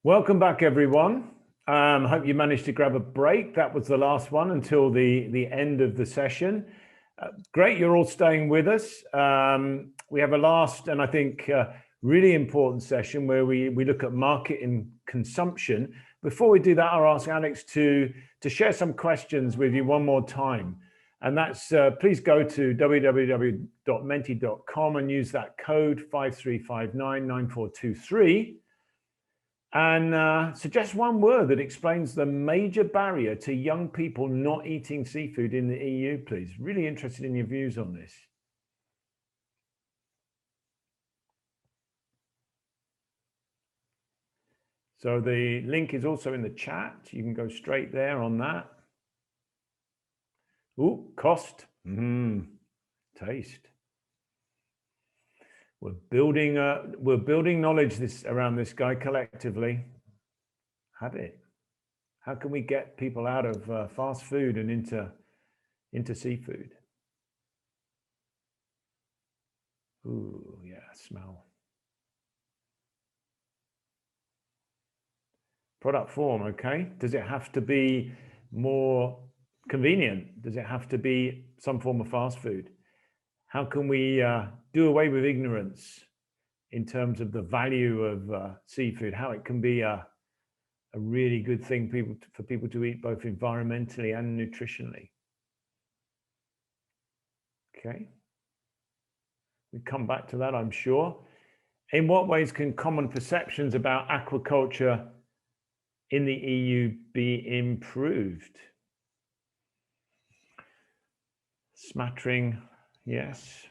Welcome back, everyone. Hope you managed to grab a break. That was the last one until the end of the session. Great, you're all staying with us. We have a last and I think really important session where we look at market and consumption. Before we do that, I'll ask Alex to share some questions with you one more time. And that's, please go to www.menti.com and use that code 53599423. And suggest one word that explains the major barrier to young people not eating seafood in the EU, please. Really interested in your views on this. So the link is also in the chat. You can go straight there on that. Ooh, cost. Taste. We're building knowledge around this guy collectively. Habit. How can we get people out of fast food and into seafood? Ooh, yeah, smell. Product form, okay. Does it have to be more convenient? Does it have to be some form of fast food? How can we do away with ignorance in terms of the value of seafood, how it can be a really good thing for people to eat both environmentally and nutritionally? Okay. We come back to that, I'm sure. In what ways can common perceptions about aquaculture in the EU be improved? Smattering. Yes,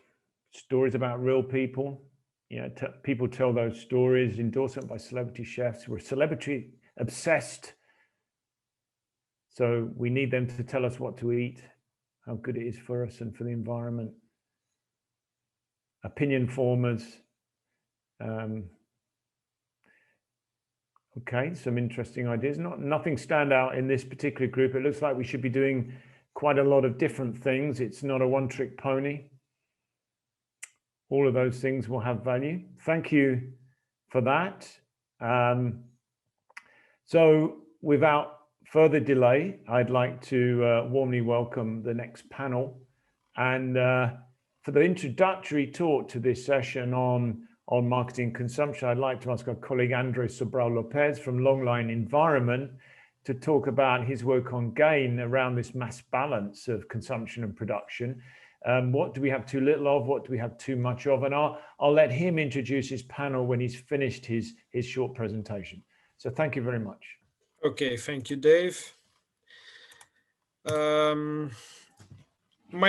stories about real people. Yeah, people tell those stories. Endorsement by celebrity chefs. We're celebrity obsessed, so we need them to tell us what to eat, how good it is for us and for the environment. Opinion formers. Okay, some interesting ideas. Nothing stand out in this particular group. It looks like we should be doing quite a lot of different things. It's not a one-trick pony. All of those things will have value. Thank you for that. So without further delay, I'd like to warmly welcome the next panel. And for the introductory talk to this session on marketing consumption, I'd like to ask our colleague Andres Sobral Lopez from Longline Environment to talk about his work on GAIN around this mass balance of consumption and production. What do we have too little of? What do we have too much of? And I'll let him introduce his panel when he's finished his short presentation. So thank you very much. Okay, thank you, Dave. My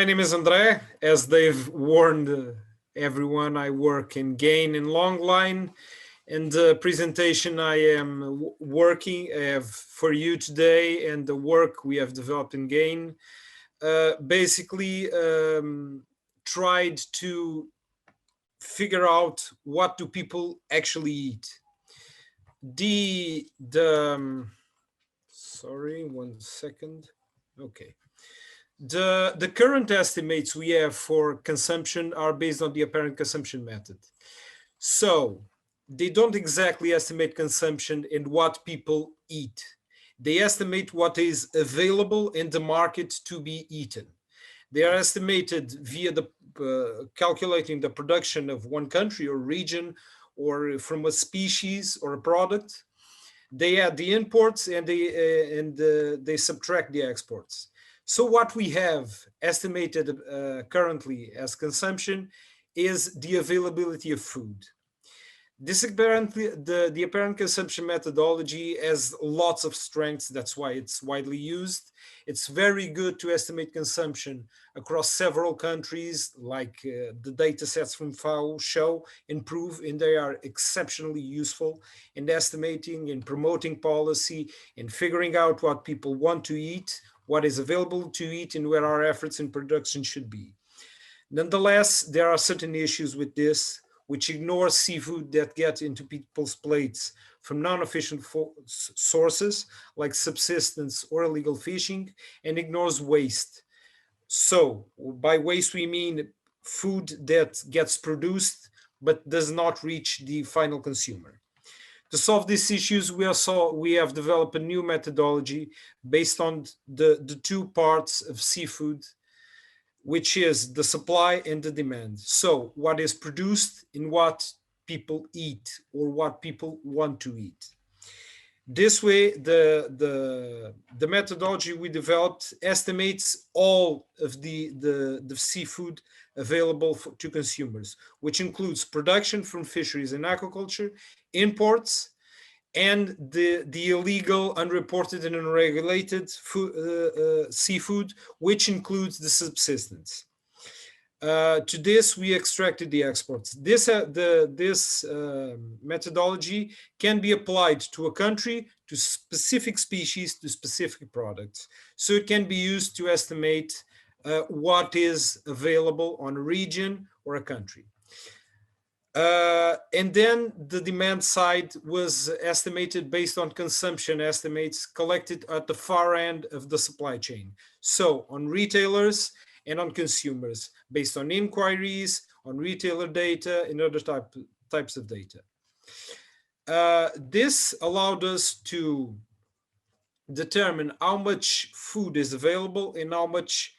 name is Andre. As Dave warned everyone, I work in GAIN in Longline. And the presentation I am working for you today and the work we have developed in GAIN basically tried to figure out what do people actually eat. Sorry, 1 second. Okay. The current estimates we have for consumption are based on the apparent consumption method. So they don't exactly estimate consumption in what people eat. They estimate what is available in the market to be eaten. They are estimated via the calculating the production of one country or region or from a species or a product. They add the imports and they subtract the exports. So what we have estimated currently as consumption is the availability of food. This apparently, the apparent consumption methodology has lots of strengths. That's why it's widely used. It's very good to estimate consumption across several countries, like the data sets from FAO show and prove, and they are exceptionally useful in estimating, in promoting policy, in figuring out what people want to eat, what is available to eat, and where our efforts in production should be. Nonetheless, there are certain issues with this, which ignores seafood that get into people's plates from non-efficient sources like subsistence or illegal fishing, and ignores waste. So by waste, we mean food that gets produced but does not reach the final consumer. To solve these issues, we have developed a new methodology based on the two parts of seafood, which is the supply and the demand. So what is produced and what people eat or what people want to eat. This way, the methodology we developed estimates all of the seafood available to consumers, which includes production from fisheries and aquaculture, imports, and the illegal, unreported, and unregulated seafood, which includes the subsistence. To this, we extracted the exports. This methodology can be applied to a country, to specific species, to specific products. So it can be used to estimate what is available on a region or a country. And then the demand side was estimated based on consumption estimates collected at the far end of the supply chain. So on retailers and on consumers, based on inquiries, on retailer data, and other types of data. This allowed us to determine how much food is available and how much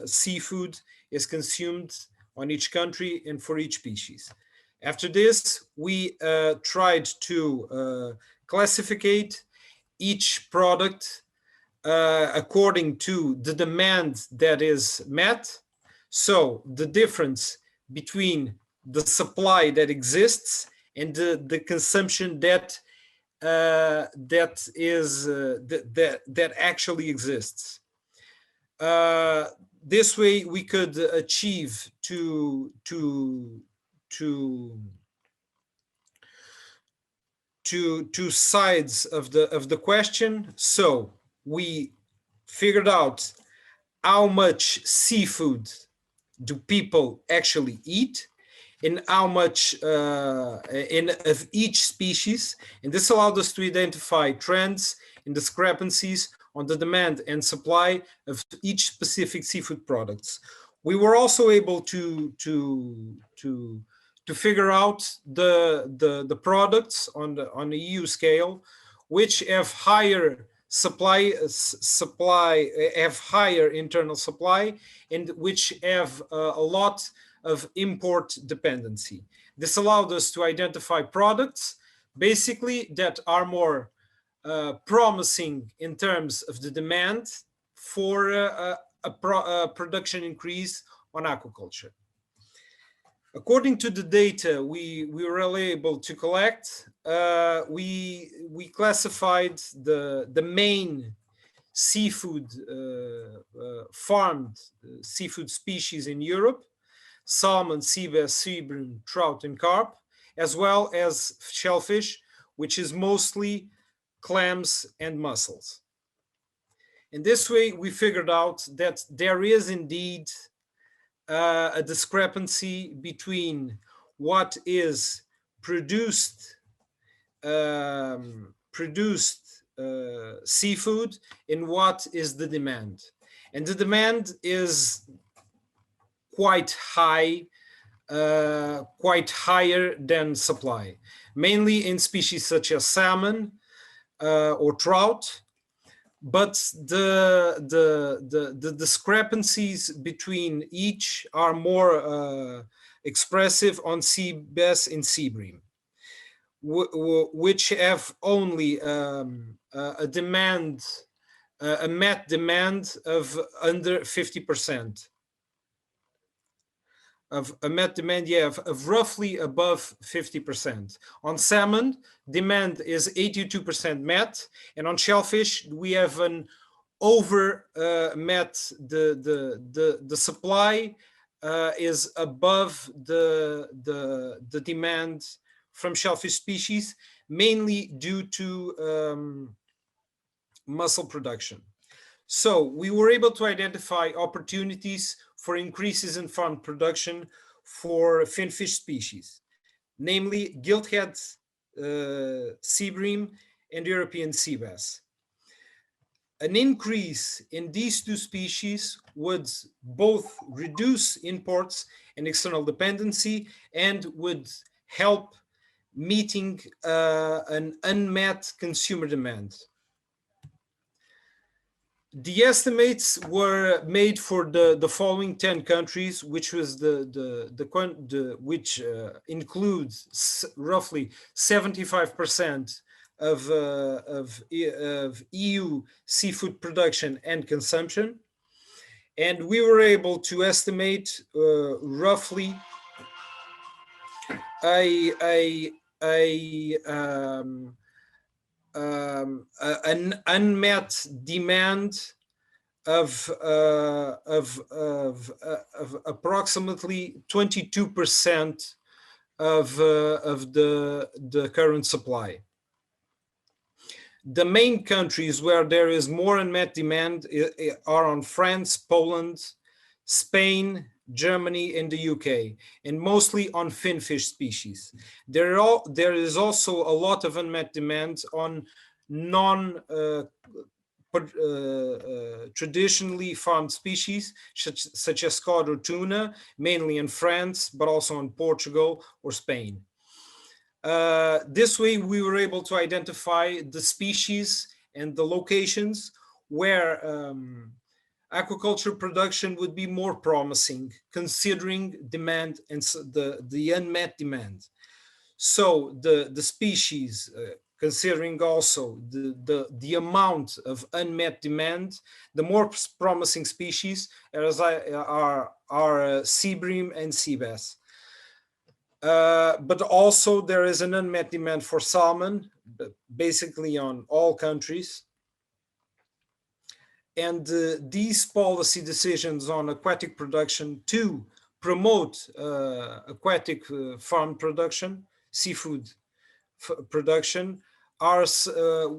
seafood is consumed on each country and for each species. After this, we tried to classify each product according to the demand that is met. So the difference between the supply that exists and the consumption that actually exists. This way, we could achieve two sides of the question. So we figured out how much seafood do people actually eat, and how much of each species, and this allowed us to identify trends and discrepancies on the demand and supply of each specific seafood products. We were also able to figure out the products on the EU scale, which have higher have higher internal supply, and which have a lot of import dependency. This allowed us to identify products basically that are more promising in terms of the demand for a production increase on aquaculture. According to the data we were able to collect, we classified the main seafood farmed seafood species in Europe: salmon, sea bass, sea bream, trout, and carp, as well as shellfish, which is mostly clams and mussels. In this way, we figured out that there is indeed a discrepancy between what is produced seafood and what is the demand. And the demand is quite high, quite higher than supply, mainly in species such as salmon or trout. But the discrepancies between each are more expressive on sea bass and sea bream, which have only a demand, a met demand of under 50%. Of a met demand, of roughly above 50%. On salmon, demand is 82% met, and on shellfish, we have an over met. The supply is above the demand from shellfish species, mainly due to mussel production. So we were able to identify opportunities for increases in farm production for finfish species, namely gilthead sea bream and European sea bass. An increase in these two species would both reduce imports and external dependency, and would help meeting an unmet consumer demand. The estimates were made for the following 10 countries, which was which includes roughly 75% of EU seafood production and consumption. And we were able to estimate roughly an unmet demand of approximately 22% of the current supply. The main countries where there is more unmet demand are on France, Poland, Spain, Germany, and the UK, and mostly on finfish species. There is also a lot of unmet demand on traditionally farmed species, such as cod or tuna, mainly in France, but also in Portugal or Spain. This way, we were able to identify the species and the locations where aquaculture production would be more promising, considering demand and the unmet demand. So the species, considering also the amount of unmet demand, the more promising species are sea bream and sea bass. But also there is an unmet demand for salmon, basically on all countries. And these policy decisions on aquatic production to promote aquatic farm production, seafood production,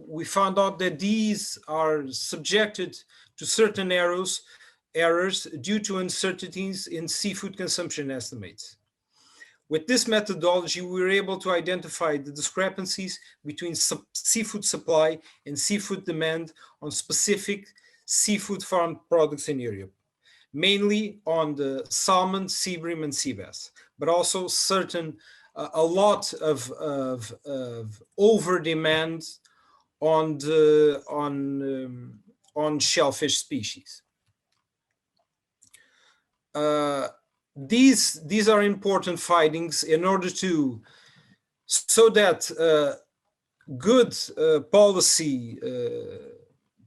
we found out that these are subjected to certain errors due to uncertainties in seafood consumption estimates. With this methodology, we were able to identify the discrepancies between seafood supply and seafood demand on specific seafood farm products in Europe, mainly on the salmon, sea bream, and sea bass, but also a lot of over demand on shellfish species. These are important findings in order so that good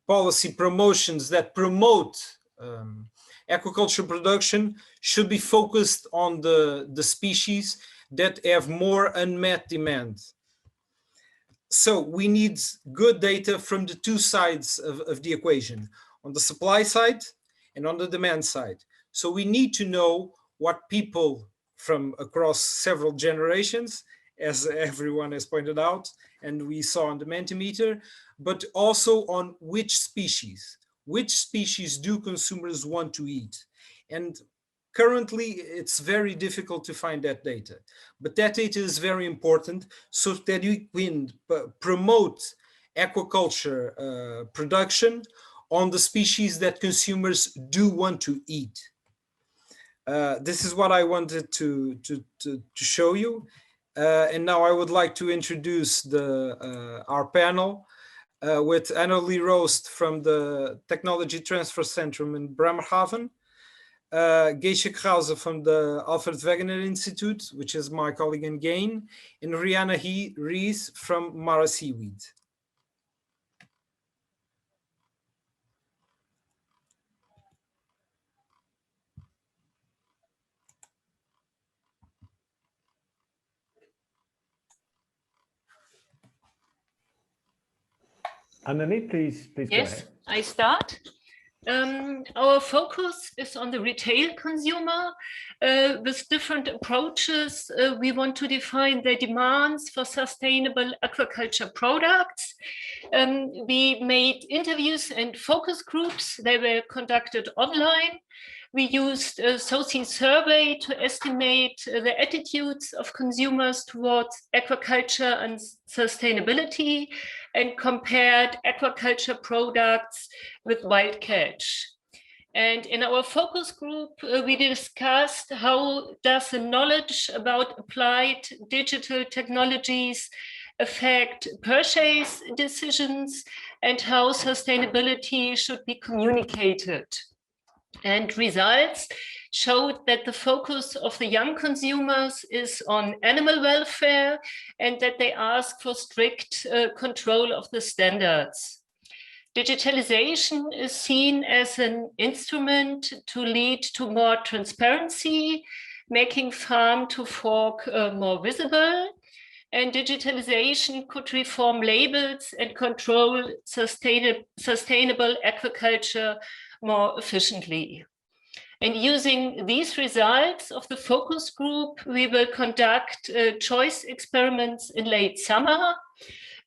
policy promotions that promote aquaculture production should be focused on the species that have more unmet demand. So we need good data from the two sides of the equation, on the supply side and on the demand side. So we need to know what people from across several generations, as everyone has pointed out, and we saw on the Mentimeter, but also on which species do consumers want to eat. And currently, it's very difficult to find that data, but that data is very important so that we can promote aquaculture production on the species that consumers do want to eat. This is what I wanted to show you. And now I would like to introduce our panel with Annelie Roost from the Technology Transfer Centrum in Bremerhaven, Geisha Krause from the Alfred Wegener Institute, which is my colleague in Gain, and Rihanna Rees from Mara Seaweed. Annelie, please go ahead. Yes, I start. Our focus is on the retail consumer with different approaches. We want to define the demands for sustainable aquaculture products. We made interviews and focus groups. They were conducted online. We used a Socin survey to estimate the attitudes of consumers towards aquaculture and sustainability, and compared aquaculture products with wild catch. And in our focus group, we discussed how does the knowledge about applied digital technologies affect purchase decisions and how sustainability should be communicated. And results showed that the focus of the young consumers is on animal welfare and that they ask for strict control of the standards. Digitalization is seen as an instrument to lead to more transparency, making farm to fork more visible. And digitalization could reform labels and control sustainable aquaculture more efficiently. And using these results of the focus group, we will conduct choice experiments in late summer.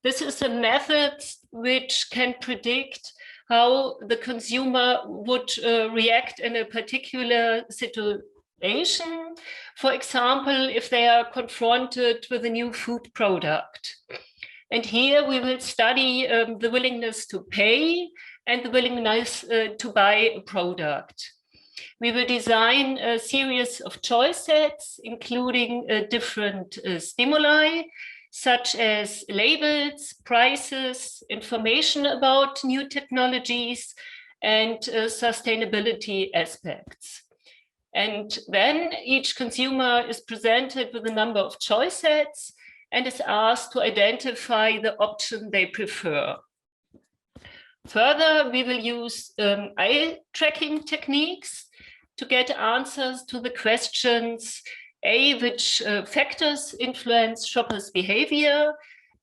This is a method which can predict how the consumer would react in a particular situation. For example, if they are confronted with a new food product. And here we will study the willingness to pay and the willingness to buy a product. We will design a series of choice sets, including different stimuli, such as labels, prices, information about new technologies, and sustainability aspects. And then each consumer is presented with a number of choice sets and is asked to identify the option they prefer. Further, we will use eye tracking techniques to get answers to the questions A, which factors influence shoppers' behavior,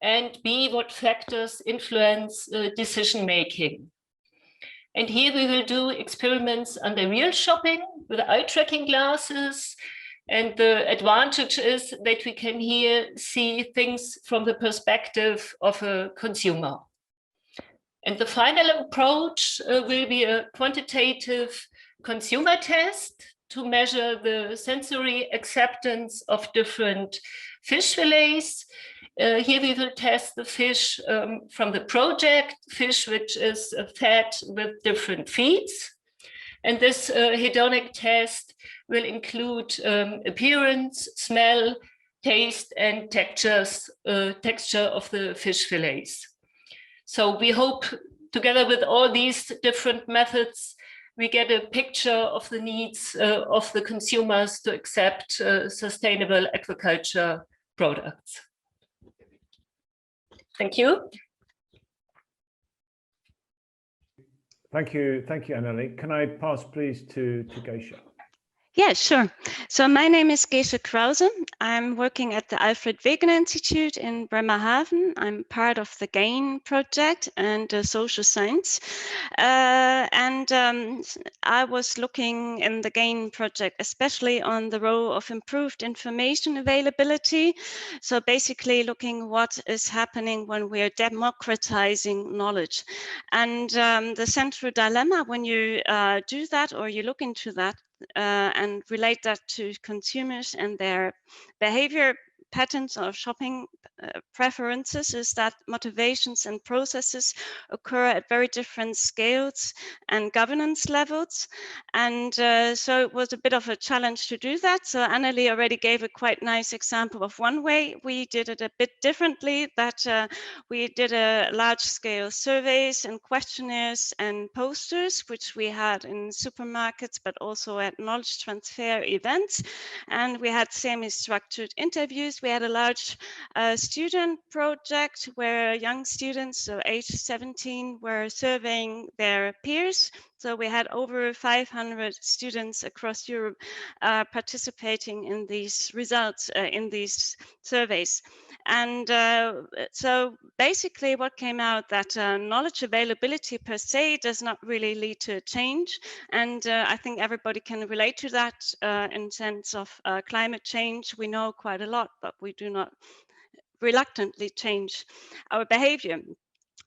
and B, what factors influence decision-making. And here we will do experiments under real shopping with eye tracking glasses. And the advantage is that we can here see things from the perspective of a consumer. And the final approach will be a quantitative consumer test to measure the sensory acceptance of different fish fillets. Here we will test the fish from the project, fish which is fed with different feeds. And this hedonic test will include appearance, smell, taste, and texture of the fish fillets. So we hope together with all these different methods, we get a picture of the needs of the consumers to accept sustainable aquaculture products. Thank you. Thank you, Annelie. Can I pass please to Geisha? Yeah, sure. So my name is Geisha Krause. I'm working at the Alfred Wegener Institute in Bremerhaven. I'm part of the GAIN project and social science. I was looking in the GAIN project, especially on the role of improved information availability. So basically looking what is happening when we're democratizing knowledge. And the central dilemma when you do that or you look into that, and relate that to consumers and their behavior patterns of shopping preferences is that motivations and processes occur at very different scales and governance levels. And so it was a bit of a challenge to do that. So Annelie already gave a quite nice example of one way. We did it a bit differently, that we did a large scale surveys and questionnaires and posters, which we had in supermarkets, but also at knowledge transfer events. And we had semi-structured interviews. We had a large student project where young students, so age 17, were surveying their peers. So we had over 500 students across Europe participating in these results, in these surveys. And so basically what came out that knowledge availability per se does not really lead to change. And I think everybody can relate to that in sense of climate change. We know quite a lot, but we do not reluctantly change our behavior.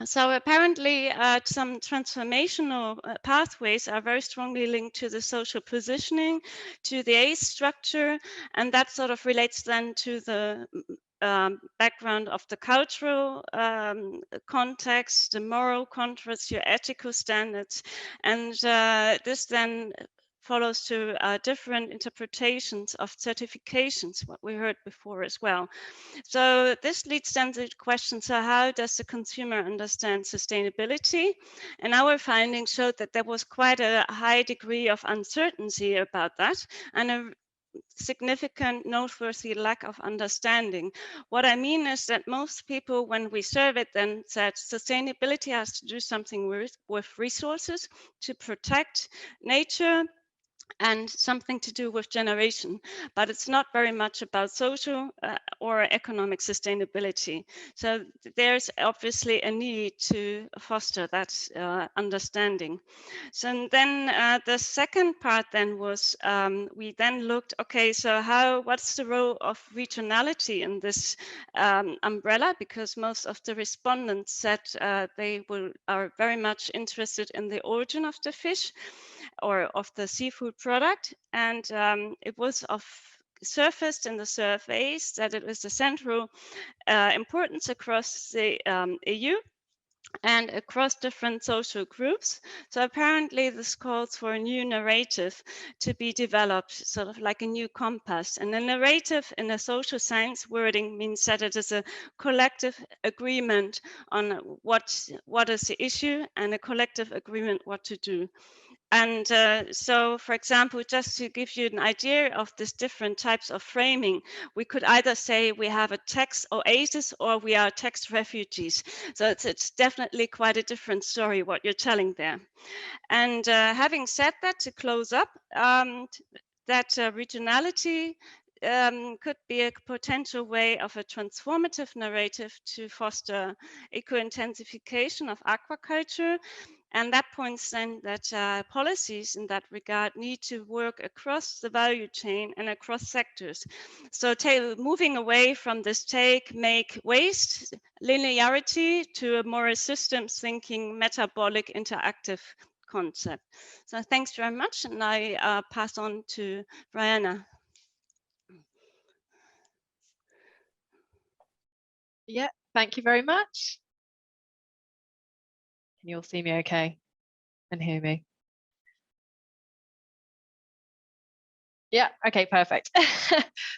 So apparently some transformational pathways are very strongly linked to the social positioning, to the ACE structure, and that sort of relates then to the background of the cultural context, the moral contrast, your ethical standards, and this then follows to different interpretations of certifications, what we heard before as well. So this leads then to the question, so how does the consumer understand sustainability? And our findings showed that there was quite a high degree of uncertainty about that, and a significant noteworthy lack of understanding. What I mean is that most people, when we surveyed them, said sustainability has to do something with resources, to protect nature, and something to do with generation, but it's not very much about social or economic sustainability. So there's obviously a need to foster that understanding. So then the second part then was, we then looked, okay, so what's the role of regionality in this umbrella? Because most of the respondents said they are very much interested in the origin of the fish or of the seafood product. And it was surfaced in the surveys that it was a central importance across the EU and across different social groups. So apparently this calls for a new narrative to be developed, sort of like a new compass. And a narrative in a social science wording means that it is a collective agreement on what is the issue and a collective agreement what to do. And so, for example, just to give you an idea of these different types of framing, we could either say we have a tax oasis or we are tax refugees. So it's definitely quite a different story what you're telling there. And having said that, to close up, that regionality could be a potential way of a transformative narrative to foster eco-intensification of aquaculture. And that points then that policies in that regard need to work across the value chain and across sectors. So moving away from this take, make, waste linearity to a more systems thinking, metabolic, interactive concept. So thanks very much. And I pass on to Brianna. Yeah, thank you very much. Can you all see me okay and hear me? Yeah, okay, perfect.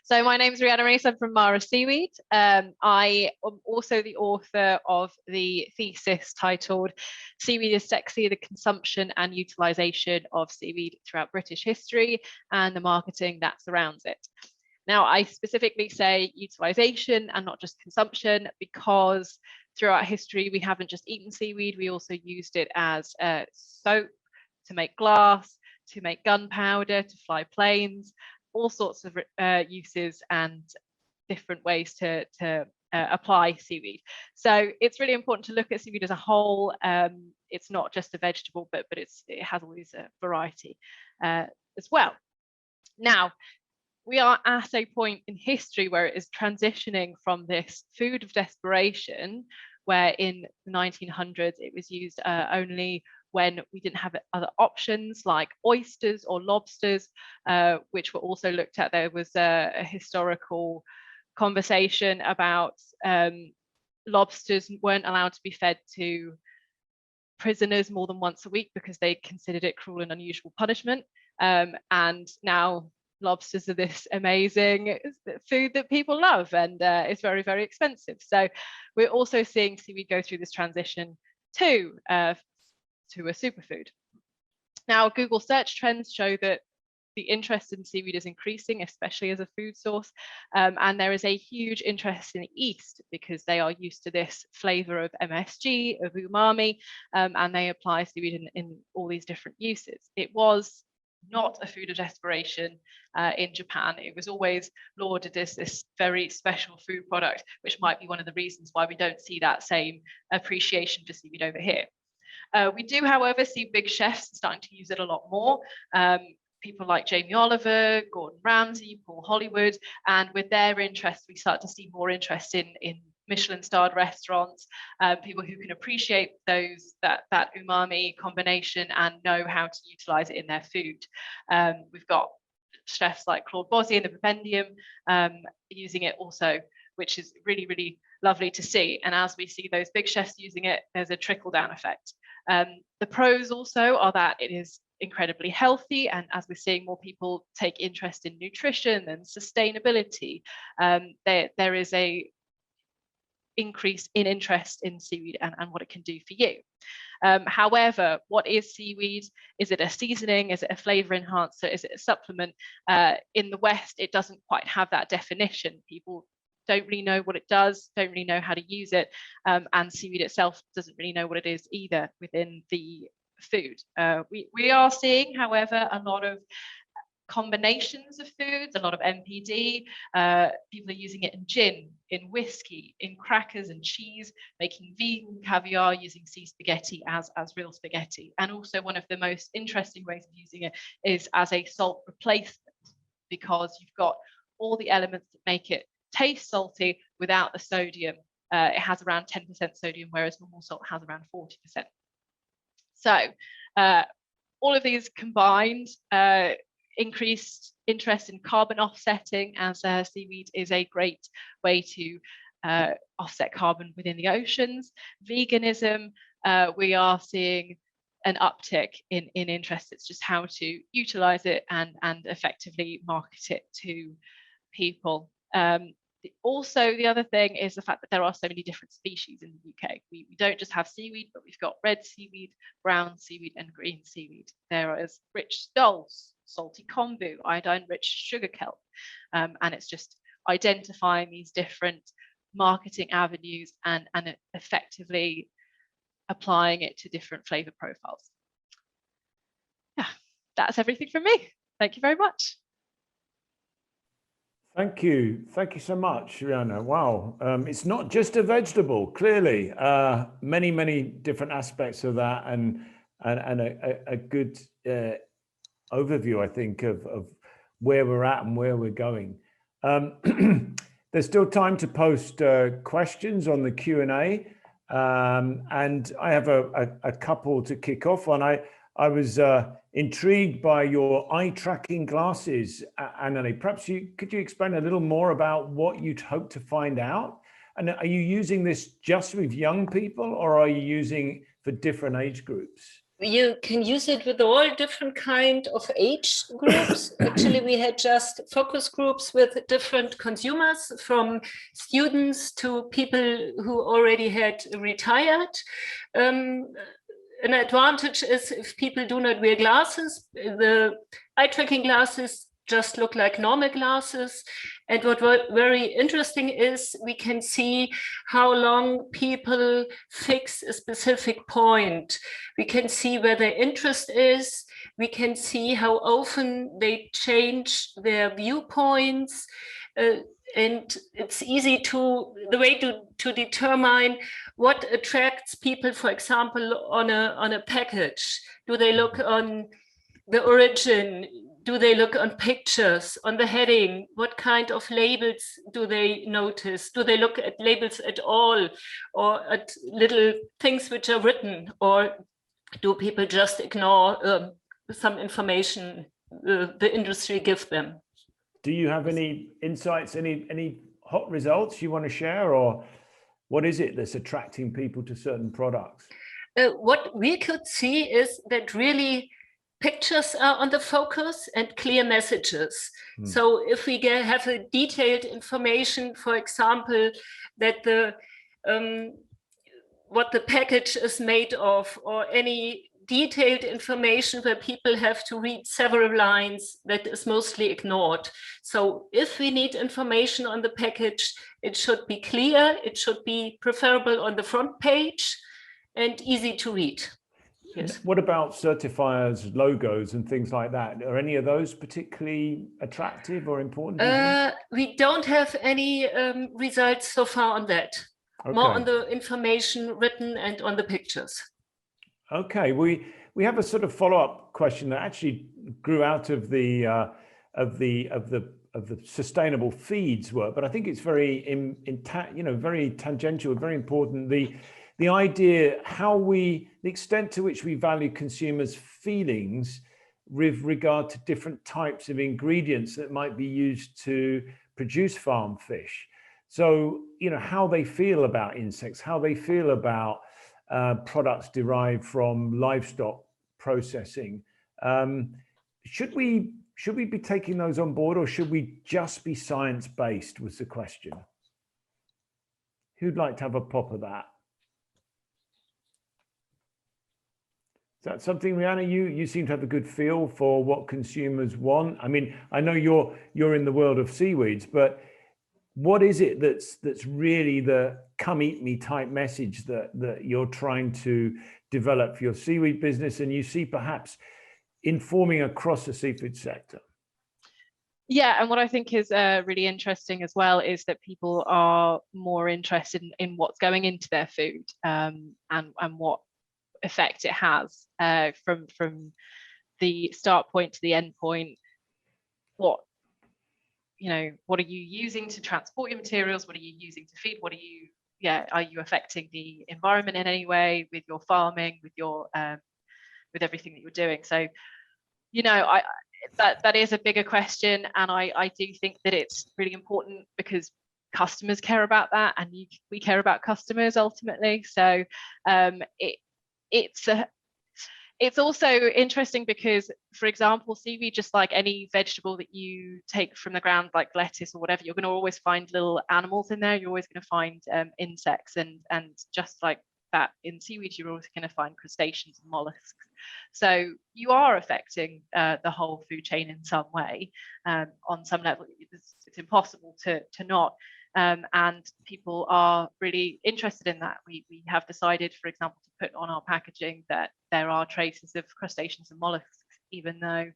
So my name is Rihanna Reese, I'm from Mara Seaweed. I am also the author of the thesis titled Seaweed is Sexy, the Consumption and Utilisation of Seaweed Throughout British History and the Marketing that Surrounds It. Now, I specifically say utilisation and not just consumption because throughout history, we haven't just eaten seaweed, we also used it as soap, to make glass, to make gunpowder, to fly planes, all sorts of uses and different ways to apply seaweed. So it's really important to look at seaweed as a whole. It's not just a vegetable, but it has all these variety as well. Now, we are at a point in history where it is transitioning from this food of desperation, where in the 1900s it was used only when we didn't have other options like oysters or lobsters, which were also looked at. There was a historical conversation about lobsters weren't allowed to be fed to prisoners more than once a week because they considered it cruel and unusual punishment. And now lobsters are this amazing food that people love, and it's very, very expensive. So we're also seeing seaweed go through this transition to a superfood. Now, Google search trends show that the interest in seaweed is increasing, especially as a food source. And there is a huge interest in the East because they are used to this flavor of MSG, of umami, and they apply seaweed in all these different uses. It was not a food of desperation in Japan. It was always lauded as this very special food product, which might be one of the reasons why we don't see that same appreciation for seaweed over here. We do, however, see big chefs starting to use it a lot more. People like Jamie Oliver, Gordon Ramsay, Paul Hollywood, and with their interest, we start to see more interest in Michelin-starred restaurants, people who can appreciate that umami combination and know how to utilize it in their food. We've got chefs like Claude Bosi and the Vivendium using it also which is really, really lovely to see. And as we see those big chefs using it, there's a trickle-down effect. The pros also are that it is incredibly healthy, and as we're seeing more people take interest in nutrition and sustainability, there is a increase in interest in seaweed and what it can do for you. However, what is seaweed? Is it a seasoning? Is it a flavor enhancer? Is it a supplement? In the West, it doesn't quite have that definition. People don't really know what it does, don't really know how to use it, and seaweed itself doesn't really know what it is either within the food. We are seeing, however, a lot of combinations of foods, a lot of NPD. People are using it in gin, in whiskey, in crackers and cheese, making vegan caviar using sea spaghetti as real spaghetti. And also one of the most interesting ways of using it is as a salt replacement, because you've got all the elements that make it taste salty without the sodium. It has around 10% sodium, whereas normal salt has around 40%. So all of these combined increased interest in carbon offsetting, as seaweed is a great way to offset carbon within the oceans. Veganism, we are seeing an uptick in interest. It's just how to utilize it and effectively market it to people. Also, the other thing is the fact that there are so many different species in the UK. We don't just have seaweed, but we've got red seaweed, brown seaweed, and green seaweed. There is rich dulse, salty kombu, iodine-rich sugar kelp, and it's just identifying these different marketing avenues and effectively applying it to different flavor profiles. Yeah, that's everything from me. Thank you very much. Thank you so much, Rihanna. Wow, it's not just a vegetable, clearly. Many different aspects of that, and a good overview, I think, of where we're at and where we're going. There's still time to post questions on the Q&A, and I have a couple to kick off on. I was intrigued by your eye tracking glasses, Annalie. Perhaps could you explain a little more about what you'd hope to find out? And are you using this just with young people, or are you using for different age groups? You can use it with all different kind of age groups. Actually, we had just focus groups with different consumers, from students to people who already had retired. An advantage is if people do not wear glasses, the eye tracking glasses just look like normal glasses. And what very interesting is we can see how long people fix a specific point. We can see where their interest is. We can see how often they change their viewpoints. And it's easy the way to determine what attracts people, for example, on a package. Do they look on the origin? Do they look on pictures, on the heading? What kind of labels do they notice? Do they look at labels at all, or at little things which are written? Or do people just ignore some information the industry gives them? Do you have any insights, any hot results you want to share, or what is it that's attracting people to certain products? What we could see is that really pictures are on the focus and clear messages. So if we have a detailed information, for example, that what the package is made of, or any detailed information where people have to read several lines, that is mostly ignored. So if we need information on the package, it should be clear, it should be preferable on the front page and easy to read. Yes. What about certifiers, logos and things like that? Are any of those particularly attractive or important? We don't have any results so far on that. Okay. More on the information written and on the pictures. Okay, we have a sort of follow-up question that actually grew out of the sustainable feeds work, but I think it's very very tangential, very important. The idea the extent to which we value consumers' feelings with regard to different types of ingredients that might be used to produce farm fish. So, you know, how they feel about insects, how they feel about products derived from livestock processing. Should we be taking those on board, or should we just be science-based, was the question. Who'd like to have a pop at that? Is that something, Rihanna, you seem to have a good feel for what consumers want? I mean, I know you're in the world of seaweeds, but what is it that's really the come eat me type message that you're trying to develop for your seaweed business, and you see perhaps informing across the seafood sector? Yeah, and what I think is really interesting as well is that people are more interested in what's going into their food, and what effect it has from the start point to the end point. What are you using to transport your materials? What are you using to feed? Are you affecting the environment in any way with your farming, with your with everything that you're doing? So, that is a bigger question, and I do think that it's really important because customers care about that, and we care about customers ultimately. So it's also interesting because, for example, seaweed, just like any vegetable that you take from the ground, like lettuce or whatever, you're going to always find little animals in there. You're always going to find insects, and just like that in seaweed, you're always going to find crustaceans and mollusks. So you are affecting the whole food chain in some way. On some level, it's impossible to not. And people are really interested in that. We have decided, for example, to put on our packaging that there are traces of crustaceans and mollusks, even though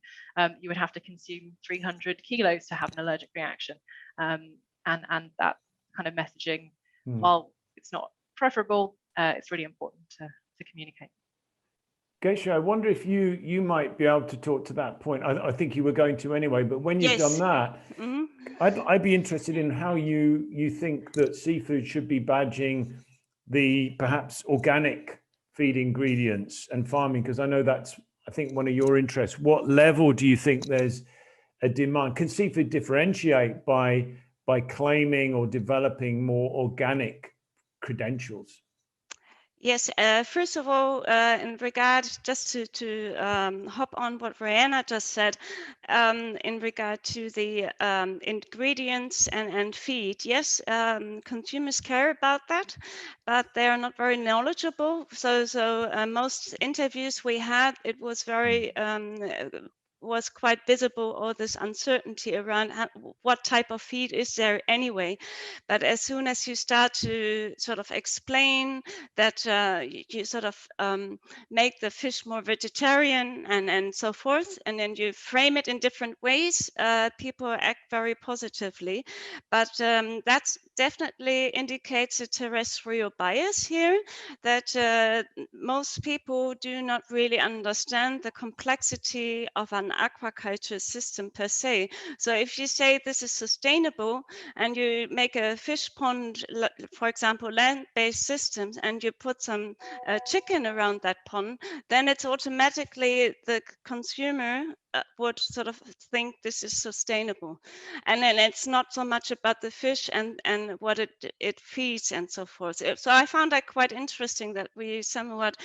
you would have to consume 300 kilos to have an allergic reaction. And that kind of messaging, while it's not preferable, it's really important to communicate. Geisha, I wonder if you might be able to talk to that point. I think you were going to anyway, but when you've done that, I'd be interested in how you think that seafood should be badging the perhaps organic feed ingredients and farming, because I know that's, I think, one of your interests. What level do you think there's a demand? Can seafood differentiate by claiming or developing more organic credentials? Yes, first of all, in regard, just to hop on what Rihanna just said, in regard to the ingredients and feed, yes, consumers care about that, but they are not very knowledgeable. So most interviews we had, it was very was quite visible, all this uncertainty around what type of feed is there anyway. But as soon as you start to sort of explain that you sort of make the fish more vegetarian and so forth, and then you frame it in different ways, people act very positively. But that definitely indicates a terrestrial bias here, that most people do not really understand the complexity of an aquaculture system per se. So if you say this is sustainable and you make a fish pond, for example, land-based systems, and you put some chicken around that pond, then it's automatically the consumer would sort of think this is sustainable. And then it's not so much about the fish and what it feeds and so forth. So I found that quite interesting, that we somewhat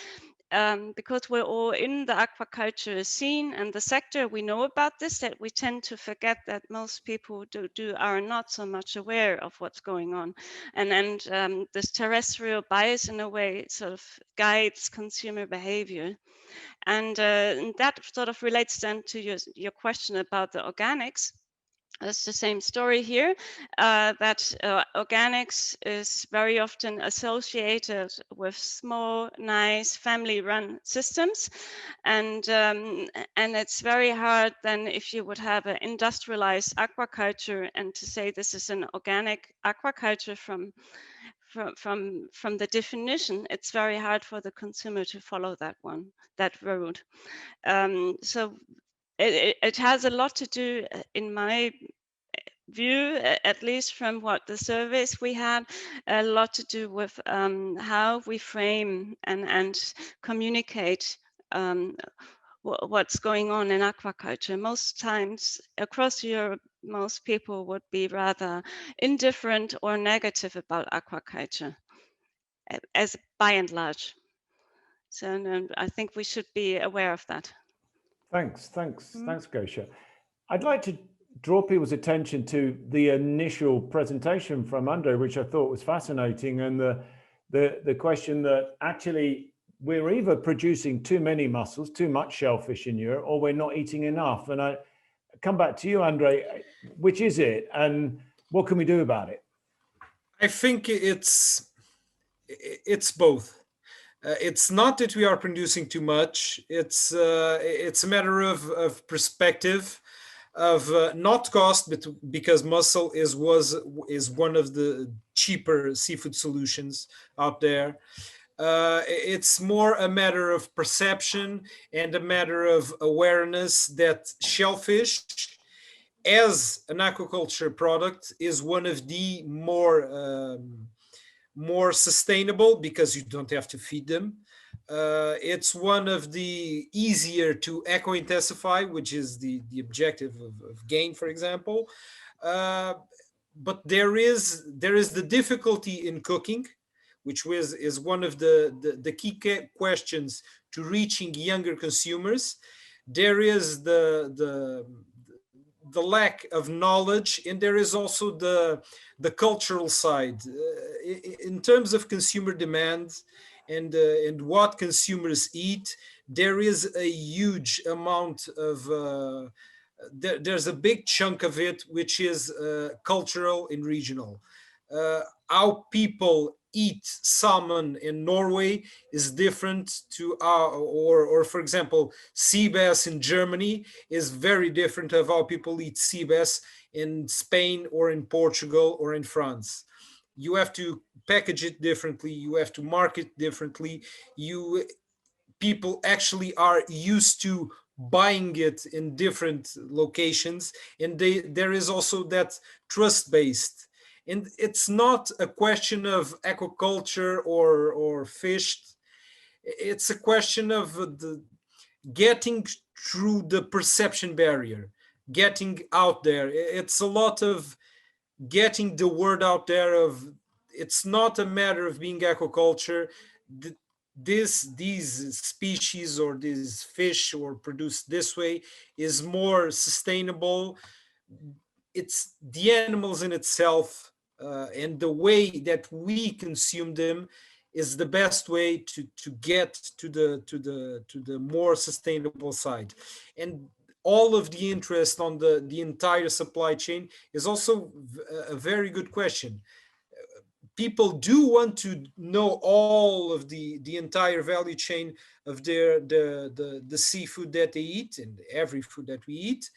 because we're all in the aquaculture scene and the sector, we know about this, that we tend to forget that most people are not so much aware of what's going on. And this terrestrial bias, in a way, sort of guides consumer behavior. And that sort of relates then to your question about the organics. It's the same story here, that organics is very often associated with small, nice, family-run systems, and it's very hard then if you would have an industrialized aquaculture and to say this is an organic aquaculture from the definition. It's very hard for the consumer to follow that road. So it has a lot to do, in my view, at least from what the surveys we had, a lot to do with how we frame and communicate what's going on in aquaculture. Most times across Europe, most people would be rather indifferent or negative about aquaculture, as by and large. So I think we should be aware of that. Thanks, Gosha. I'd like to draw people's attention to the initial presentation from Andre, which I thought was fascinating, and the question that actually we're either producing too many mussels, too much shellfish in Europe, or we're not eating enough. And I come back to you, Andre, which is it, and what can we do about it? I think it's both. It's not that we are producing too much. It's a matter of perspective, of not cost, but because mussel is one of the cheaper seafood solutions out there. It's more a matter of perception and a matter of awareness that shellfish, as an aquaculture product, is one of the more sustainable, because you don't have to feed them. It's one of the easier to eco-intensify, which is the objective of GAIN, for example. But there is the difficulty in cooking, which is one of the key questions to reaching younger consumers. There is the lack of knowledge, and there is also the cultural side. In terms of consumer demand and what consumers eat, there is a huge amount of there's a big chunk of it which is cultural and regional. How people eat salmon in Norway is different to or for example, sea bass in Germany is very different of how people eat sea bass in Spain or in Portugal or in France. You have to package it differently. You have to market differently. People actually are used to buying it in different locations, and there is also that trust-based. And it's not a question of aquaculture or fish. It's a question of getting through the perception barrier, getting out there. It's a lot of getting the word out there of it's not a matter of being aquaculture. These species or these fish or produced this way is more sustainable. It's the animals in itself and the way that we consume them is the best way to get to the more sustainable side. And all of the interest on the entire supply chain is also a very good question. People do want to know all of the entire value chain of the seafood that they eat and every food that we eat,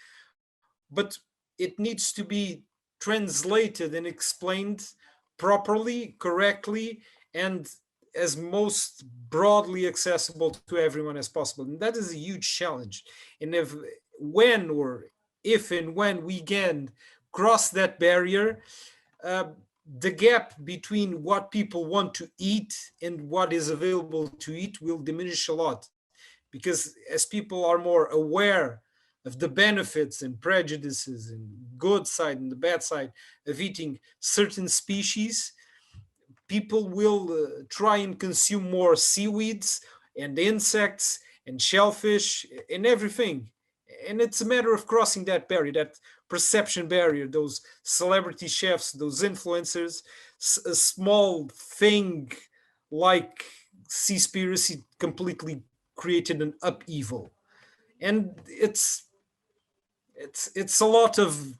but it needs to be translated and explained properly, correctly, and as most broadly accessible to everyone as possible. And that is a huge challenge. And if and when we can cross that barrier, the gap between what people want to eat and what is available to eat will diminish a lot. Because as people are more aware of the benefits and prejudices and good side and the bad side of eating certain species, people will try and consume more seaweeds and insects and shellfish and everything. And it's a matter of crossing that barrier, that perception barrier, those celebrity chefs, those influencers. A small thing like Seaspiracy completely created an upheaval. And it's a lot of,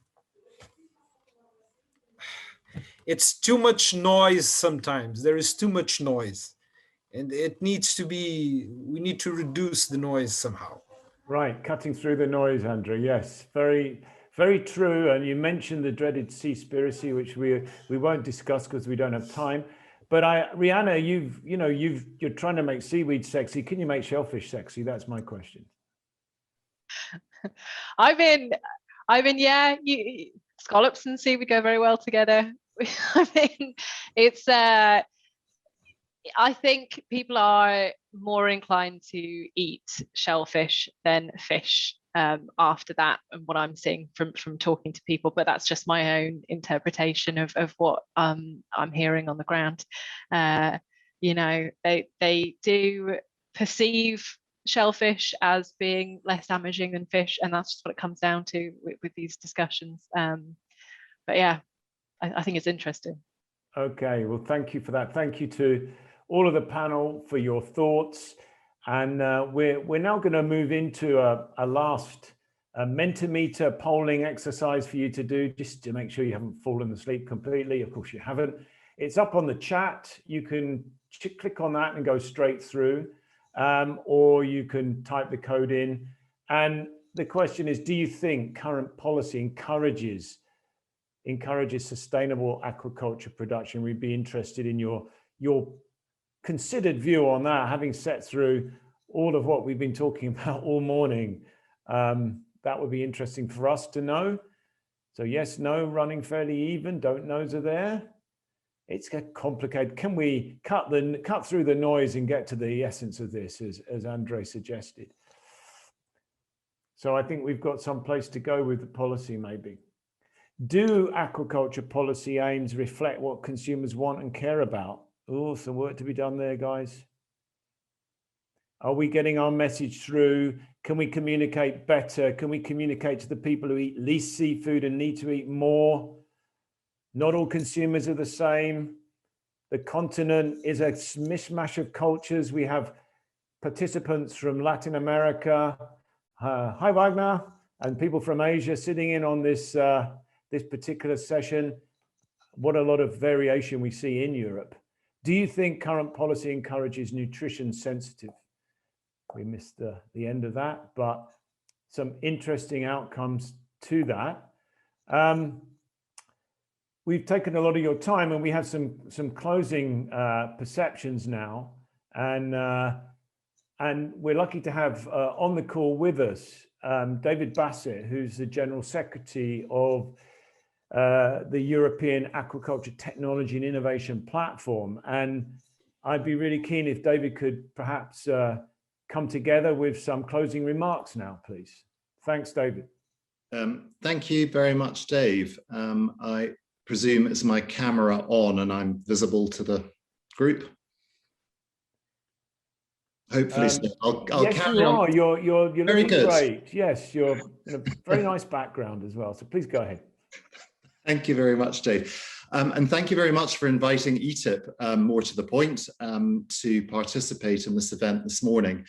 it's too much noise sometimes. There is too much noise, and we need to reduce the noise somehow. Right, cutting through the noise, Andre. Yes, very, very true. And you mentioned the dreaded Seaspiracy, which we won't discuss because we don't have time. But Rihanna, you're trying to make seaweed sexy. Can you make shellfish sexy? That's my question. I mean, yeah, scallops and seaweed go very well together. I mean, it's I think people are more inclined to eat shellfish than fish after that, and what I'm seeing from talking to people, but that's just my own interpretation of what I'm hearing on the ground. You know, they do perceive shellfish as being less damaging than fish, and that's just what it comes down to with these discussions. But yeah, I think it's interesting. Okay, well, thank you for that. Thank you to all of the panel for your thoughts. And we're now going to move into a last Mentimeter polling exercise for you to do, just to make sure you haven't fallen asleep completely. Of course you haven't. It's up on the chat. You can click on that and go straight through, or you can type the code in. And the question is, do you think current policy encourages sustainable aquaculture production? We'd be interested in your considered view on that, having sat through all of what we've been talking about all morning. That would be interesting for us to know. So yes, no, running fairly even, don't knows are there. It's complicated. Can we cut through the noise and get to the essence of this, as Andre suggested? So I think we've got some place to go with the policy maybe. Do aquaculture policy aims reflect what consumers want and care about? Oh, some work to be done there, guys. Are we getting our message through? Can we communicate better? Can we communicate to the people who eat least seafood and need to eat more? Not all consumers are the same. The continent is a mishmash of cultures. We have participants from Latin America, hi Wagner, and people from Asia sitting in on this this particular session. What a lot of variation we see in Europe. Do you think current policy encourages nutrition sensitive? We missed the end of that, but some interesting outcomes to that. We've taken a lot of your time, and we have some closing perceptions now, and we're lucky to have on the call with us David Bassett, who's the General Secretary of the European Aquaculture Technology and Innovation Platform. And I'd be really keen if David could perhaps come together with some closing remarks now, please. Thanks, David. Thank you very much, Dave. I presume it's my camera on and I'm visible to the group. Hopefully, so. I'll yes, carry you on. are. You're Very looking good. great. Yes, you're in a very nice background as well. So please go ahead. Thank you very much, Dave. And thank you very much for inviting ETIP, more to the point, to participate in this event this morning.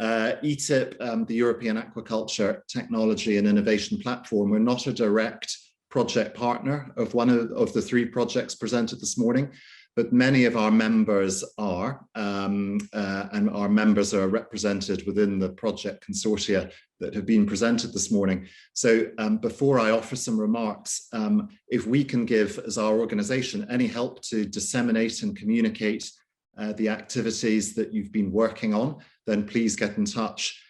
ETIP, the European Aquaculture Technology and Innovation Platform, we're not a direct project partner of one of the three projects presented this morning, but many of our members are, and our members are represented within the project consortia that have been presented this morning. So before I offer some remarks, if we can give, as our organization, any help to disseminate and communicate the activities that you've been working on, then please get in touch.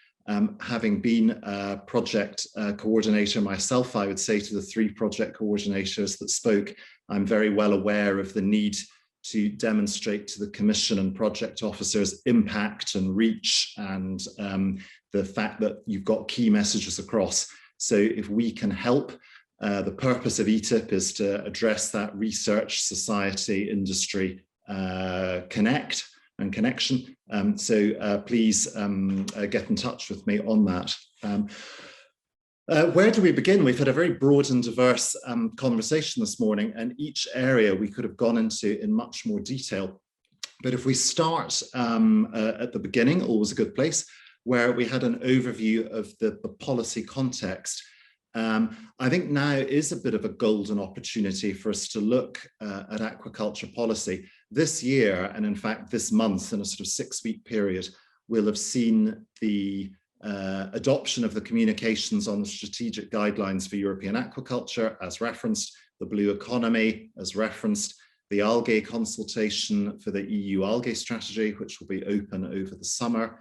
Having been a project coordinator myself, I would say to the three project coordinators that spoke, I'm very well aware of the need to demonstrate to the Commission and project officers impact and reach, and the fact that you've got key messages across. So if we can help, the purpose of ETIP is to address that research, society, industry connect and connection. So please get in touch with me on that. Where do we begin? We've had a very broad and diverse conversation this morning, and each area we could have gone into in much more detail. But if we start at the beginning, always a good place, where we had an overview of the policy context, I think now is a bit of a golden opportunity for us to look at aquaculture policy. This year, and in fact this month, in a sort of 6-week period, we'll have seen the adoption of the communications on the strategic guidelines for European aquaculture as referenced, the blue economy as referenced, the algae consultation for the EU algae strategy, which will be open over the summer.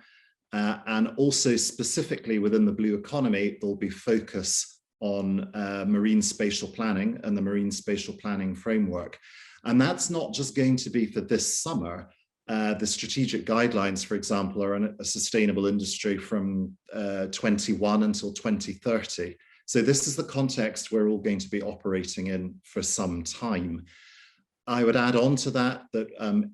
And also specifically within the blue economy, there'll be focus on marine spatial planning and the marine spatial planning framework. And that's not just going to be for this summer. The strategic guidelines, for example, are a sustainable industry from 21 until 2030. So this is the context we're all going to be operating in for some time. I would add on to that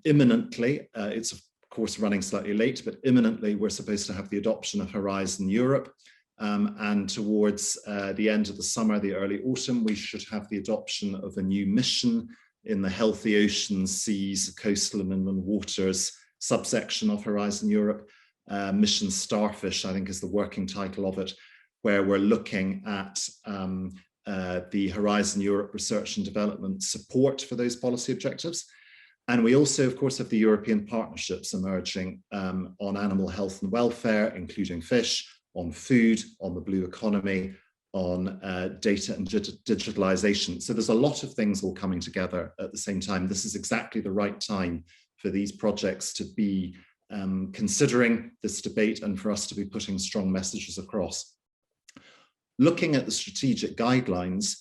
imminently, it's of course running slightly late, but imminently we're supposed to have the adoption of Horizon Europe. And towards the end of the summer, the early autumn, we should have the adoption of a new mission in the Healthy Oceans, Seas, Coastal and Inland Waters subsection of Horizon Europe. Mission Starfish, I think, is the working title of it, where we're looking at the Horizon Europe research and development support for those policy objectives. And we also, of course, have the European partnerships emerging on animal health and welfare, including fish, on food, on the blue economy, on data and digitalization. So there's a lot of things all coming together at the same time. This is exactly the right time for these projects to be considering this debate and for us to be putting strong messages across. Looking at the strategic guidelines,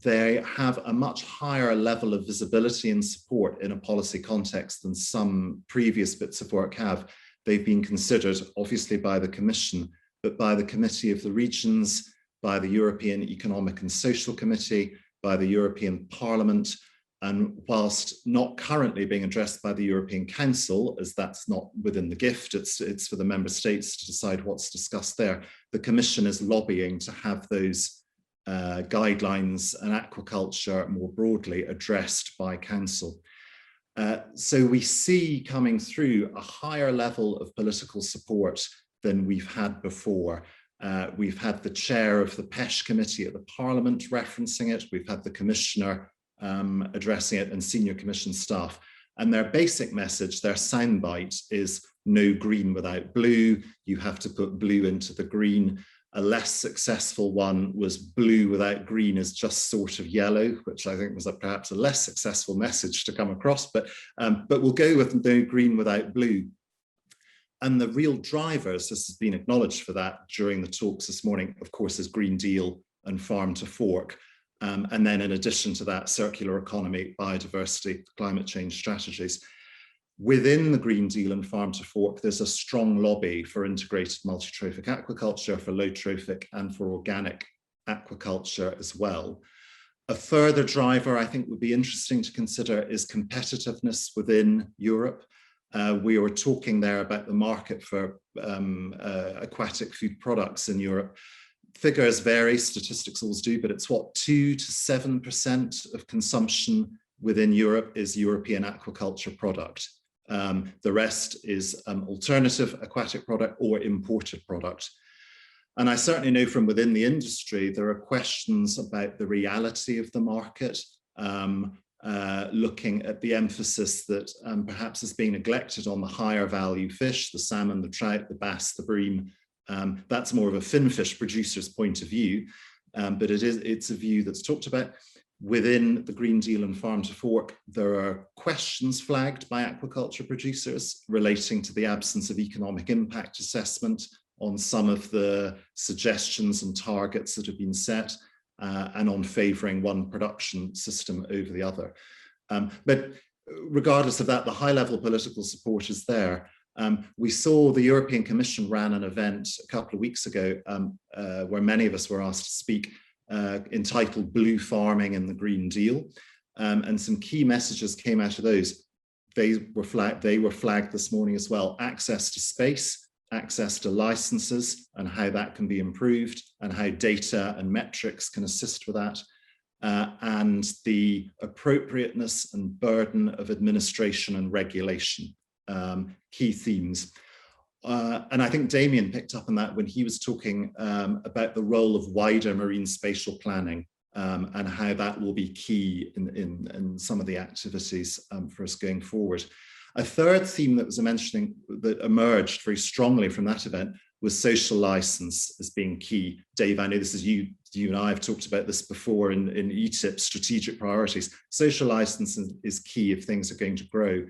they have a much higher level of visibility and support in a policy context than some previous bits of work have. They've been considered, obviously, by the Commission, but by the Committee of the Regions, by the European Economic and Social Committee, by the European Parliament, and whilst not currently being addressed by the European Council, as that's not within the gift, it's for the member states to decide what's discussed there, the Commission is lobbying to have those guidelines and aquaculture more broadly addressed by Council. So we see coming through a higher level of political support than we've had before. We've had the chair of the PECH committee at the Parliament referencing it. We've had the commissioner addressing it and senior commission staff. And their basic message, their soundbite is no green without blue. You have to put blue into the green. A less successful one was blue without green is just sort of yellow, which I think was perhaps a less successful message to come across, but we'll go with no green without blue. And the real drivers, this has been acknowledged for that during the talks this morning, of course, is Green Deal and Farm to Fork. And then in addition to that, circular economy, biodiversity, climate change strategies. Within the Green Deal and Farm to Fork, there's a strong lobby for integrated multi-trophic aquaculture, for low trophic and for organic aquaculture as well. A further driver I think would be interesting to consider is competitiveness within Europe. We were talking there about the market for aquatic food products in Europe. Figures vary, statistics always do, but it's what, 2 to 7% of consumption within Europe is European aquaculture product. The rest is alternative aquatic product or imported product. And I certainly know from within the industry, there are questions about the reality of the market, looking at the emphasis that perhaps is being neglected on the higher value fish, the salmon, the trout, the bass, the bream. That's more of a finfish producer's point of view, but it's a view that's talked about. Within the Green Deal and Farm to Fork, there are questions flagged by aquaculture producers relating to the absence of economic impact assessment on some of the suggestions and targets that have been set, and on favouring one production system over the other. But regardless of that, the high-level political support is there. We saw the European Commission ran an event a couple of weeks ago where many of us were asked to speak, entitled Blue Farming and the Green Deal. And some key messages came out of those. They were flagged this morning as well. Access to space, access to licenses and how that can be improved and how data and metrics can assist with that. And the appropriateness and burden of administration and regulation, key themes. And I think Damien picked up on that when he was talking about the role of wider marine spatial planning and how that will be key in some of the activities for us going forward. A third theme that was mentioning that emerged very strongly from that event was social license as being key. Dave, I know this is you and I have talked about this before in ETIP strategic priorities. Social license is key if things are going to grow.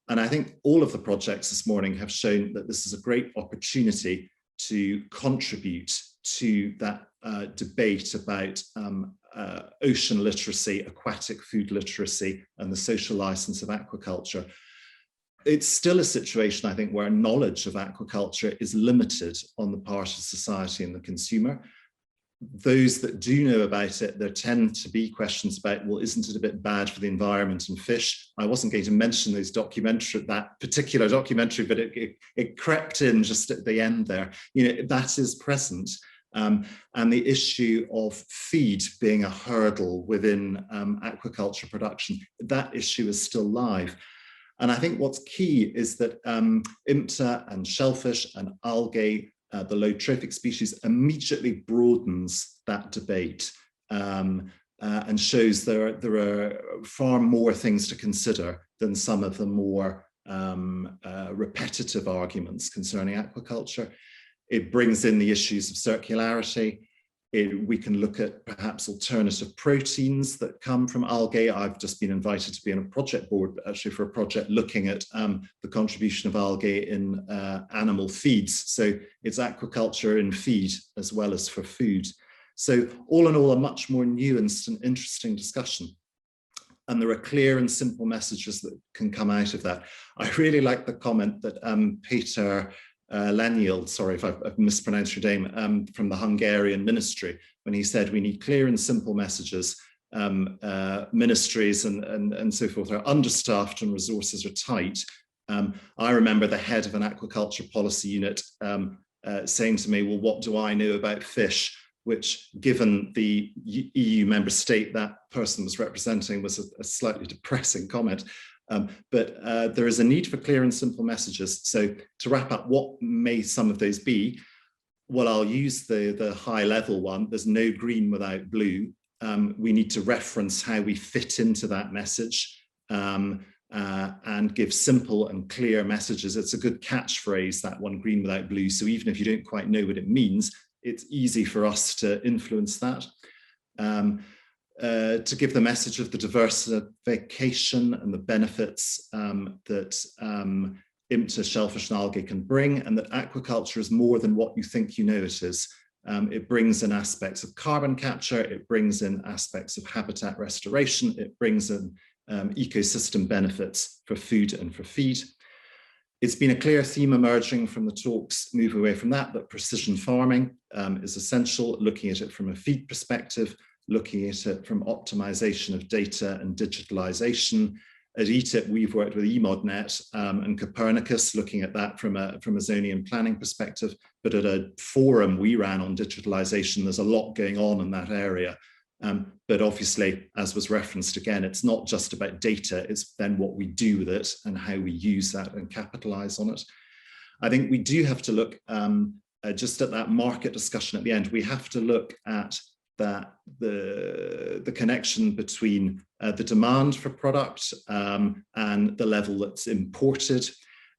And I think all of the projects this morning have shown that this is a great opportunity to contribute to that debate about ocean literacy, aquatic food literacy, and the social license of aquaculture. it's still a situation, I think, where knowledge of aquaculture is limited on the part of society and the consumer. Those that do know about it, there tend to be questions about, well, isn't it a bit bad for the environment and fish? I wasn't going to mention that particular documentary, but it crept in just at the end there. That is present. And the issue of feed being a hurdle within aquaculture production, that issue is still live. And I think what's key is that IMTA and shellfish and algae, the low trophic species, immediately broadens that debate and shows there are far more things to consider than some of the more repetitive arguments concerning aquaculture. It brings in the issues of circularity. We can look at perhaps alternative proteins that come from algae. I've just been invited to be on a project board, actually, for a project looking at the contribution of algae in animal feeds. So it's aquaculture in feed as well as for food. So all in all, a much more nuanced and interesting discussion. And there are clear and simple messages that can come out of that. I really like the comment that Peter Lanyil, sorry if I've mispronounced your name, from the Hungarian ministry, when he said we need clear and simple messages. Ministries and so forth are understaffed and resources are tight. I remember the head of an aquaculture policy unit saying to me, well, what do I know about fish? Which, given the EU member state that person was representing, was a slightly depressing comment. But there is a need for clear and simple messages. So to wrap up, what may some of those be? Well, I'll use the high level one. There's no green without blue. We need to reference how we fit into that message and give simple and clear messages. It's a good catchphrase, that one, green without blue. So even if you don't quite know what it means, it's easy for us to influence that. To give the message of the diversification and the benefits that IMTA, shellfish and algae can bring, and that aquaculture is more than what you think you know it is. It brings in aspects of carbon capture, it brings in aspects of habitat restoration, it brings in ecosystem benefits for food and for feed. It's been a clear theme emerging from the talks, moving away from that precision farming is essential, looking at it from a feed perspective, looking at it from optimization of data and digitalization. At ETIP, we've worked with EMODNet and Copernicus, looking at that from a zoning and planning perspective. But at a forum we ran on digitalization, there's a lot going on in that area. But obviously, as was referenced again, it's not just about data, it's then what we do with it and how we use that and capitalize on it. I think we do have to look just at that market discussion at the end. We have to look at that the connection between the demand for product and the level that's imported.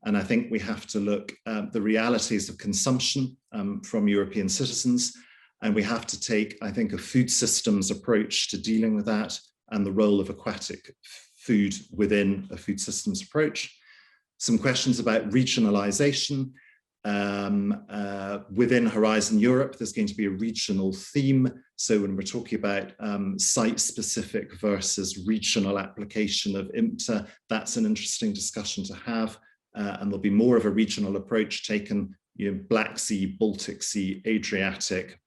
And I think we have to look at the realities of consumption from European citizens. And we have to take, I think, a food systems approach to dealing with that and the role of aquatic food within a food systems approach. Some questions about regionalization. Within Horizon Europe, there's going to be a regional theme. So when we're talking about site-specific versus regional application of IMTA, that's an interesting discussion to have. And there'll be more of a regional approach taken, Black Sea, Baltic Sea, Adriatic,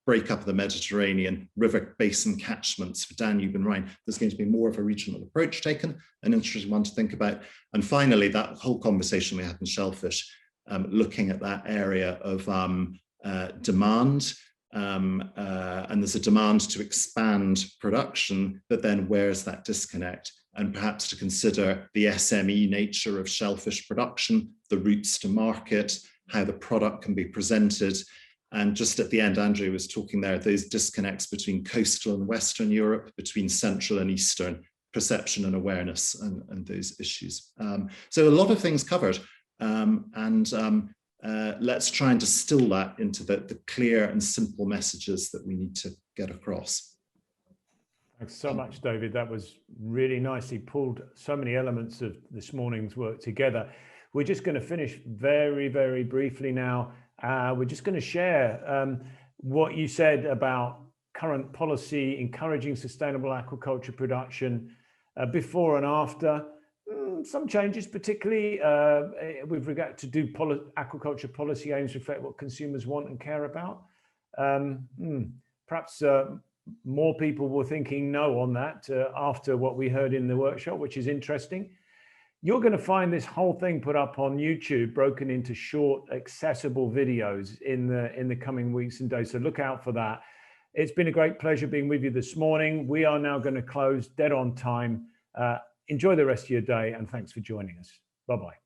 break up of the Mediterranean, river basin catchments for Danube and Rhine. There's going to be more of a regional approach taken, an interesting one to think about. And finally, that whole conversation we had in shellfish, looking at that area of demand, and there's a demand to expand production, but then where's that disconnect? And perhaps to consider the SME nature of shellfish production, the routes to market, how the product can be presented. And just at the end, Andrew was talking there, those disconnects between coastal and Western Europe, between Central and Eastern, perception and awareness and those issues. So a lot of things covered. Let's try and distill that into the clear and simple messages that we need to get across. Thanks so much, David. That was really nicely pulled. So many elements of this morning's work together. We're just going to finish very, very briefly now. We're just going to share what you said about current policy encouraging sustainable aquaculture production before and after. some changes, particularly with regard to do aquaculture policy aims reflect what consumers want and care about. Perhaps more people were thinking no on that after what we heard in the workshop, which is interesting. You're going to find this whole thing put up on YouTube, broken into short, accessible videos in the coming weeks and days. So look out for that. It's been a great pleasure being with you this morning. We are now going to close dead on time. Enjoy the rest of your day, and thanks for joining us. Bye-bye.